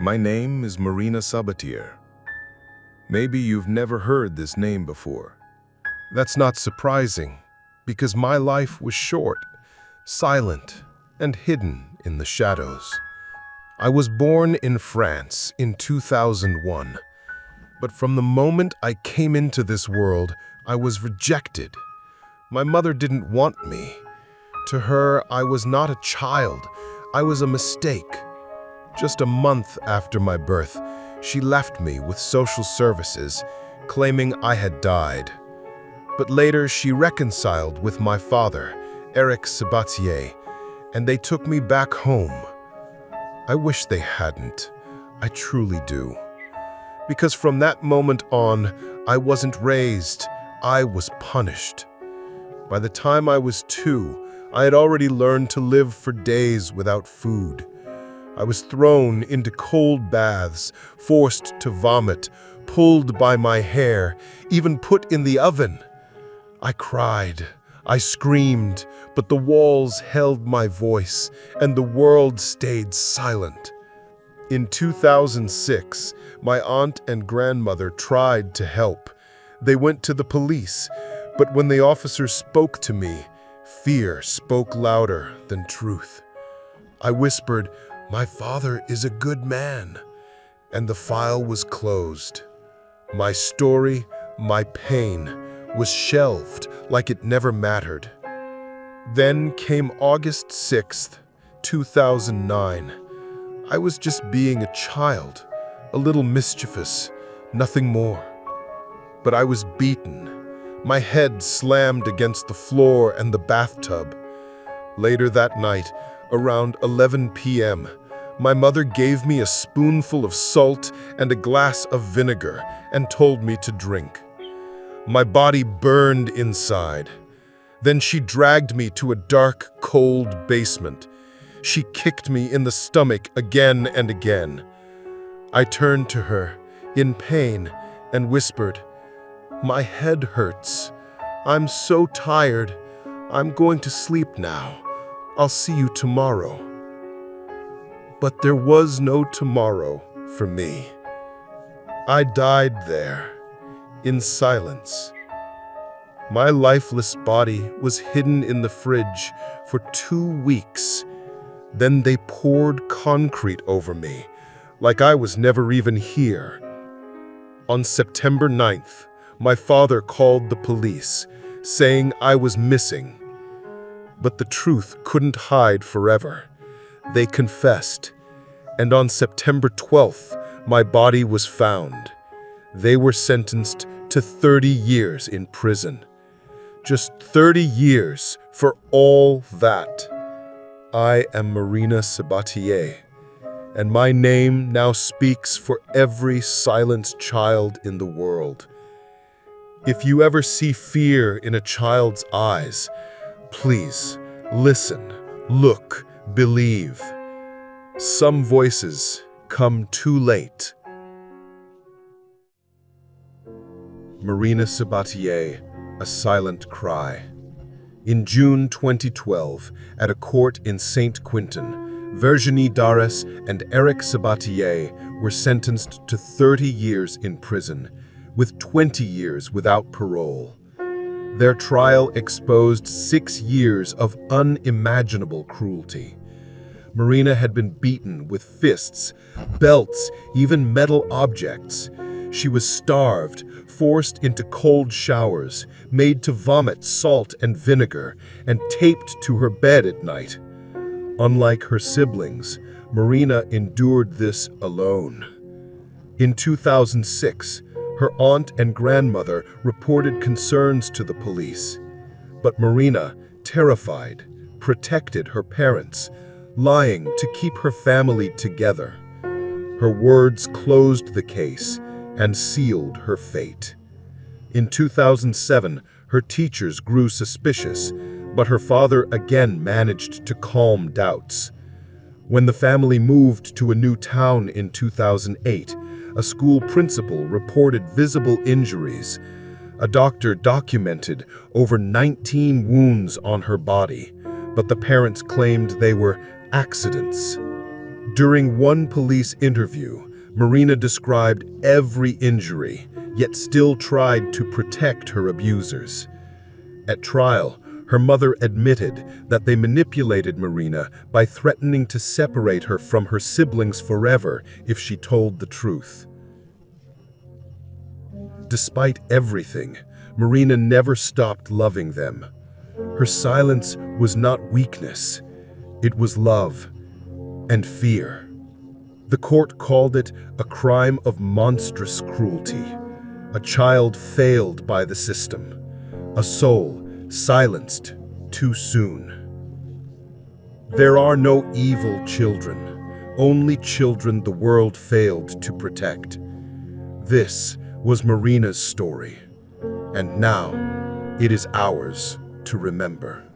My name is Marina Sabatier. Maybe you've never heard this name before. That's not surprising, because my life was short, silent, and hidden in the shadows. I was born in France in 2001, but from the moment I came into this world, I was rejected. My mother didn't want me. To her, I was not a child, I was a mistake. Just a month after my birth, she left me with social services, claiming I had died. But later she reconciled with my father, Erik Sabatier, and they took me back home. I wish they hadn't. I truly do. Because from that moment on, I wasn't raised, I was punished. By the time I was 2, I had already learned to live for days without food. I was thrown into cold baths, forced to vomit, pulled by my hair, even put in the oven. I cried, I screamed, but the walls held my voice, and the world stayed silent. In 2006, my aunt and grandmother tried to help. They went to the police, but when the officers spoke to me, fear spoke louder than truth. I whispered, "My father is a good man," and the file was closed. My story, my pain, was shelved like it never mattered. Then came August 6th, 2009. I was just being a child, a little mischievous, nothing more. But I was beaten. My head slammed against the floor and the bathtub. Later that night, around 11 p.m., my mother gave me a spoonful of salt and a glass of vinegar and told me to drink. My body burned inside. Then she dragged me to a dark, cold basement. She kicked me in the stomach again and again. I turned to her, in pain, and whispered, "My head hurts. I'm so tired. I'm going to sleep now. I'll see you tomorrow." But there was no tomorrow for me. I died there, in silence. My lifeless body was hidden in the fridge for 2 weeks. Then they poured concrete over me, like I was never even here. On September 9th, my father called the police, saying I was missing. But the truth couldn't hide forever. They confessed, and on September 12th, my body was found. They were sentenced to 30 years in prison. Just 30 years for all that. I am Marina Sabatier, and my name now speaks for every silenced child in the world. If you ever see fear in a child's eyes, please listen, look, believe. Some voices come too late. Marina Sabatier, a silent cry. In June 2012, at a court in Saint-Quentin, Virginie Darras and Erik Sabatier were sentenced to 30 years in prison, with 20 years without parole. Their trial exposed 6 years of unimaginable cruelty. Marina had been beaten with fists, belts, even metal objects. She was starved, forced into cold showers, made to vomit salt and vinegar, and taped to her bed at night. Unlike her siblings, Marina endured this alone. In 2006, her aunt and grandmother reported concerns to the police. But Marina, terrified, protected her parents, lying to keep her family together. Her words closed the case and sealed her fate. In 2007, her teachers grew suspicious, but her father again managed to calm doubts. When the family moved to a new town in 2008, a school principal reported visible injuries. A doctor documented over 19 wounds on her body, but the parents claimed they were accidents. During one police interview, Marina described every injury, yet still tried to protect her abusers. At trial, her mother admitted that they manipulated Marina by threatening to separate her from her siblings forever if she told the truth. Despite everything, Marina never stopped loving them. Her silence was not weakness, it was love and fear. The court called it a crime of monstrous cruelty, a child failed by the system, a soul silenced too soon. There are no evil children, only children the world failed to protect. This was Marina's story, and now it is ours to remember.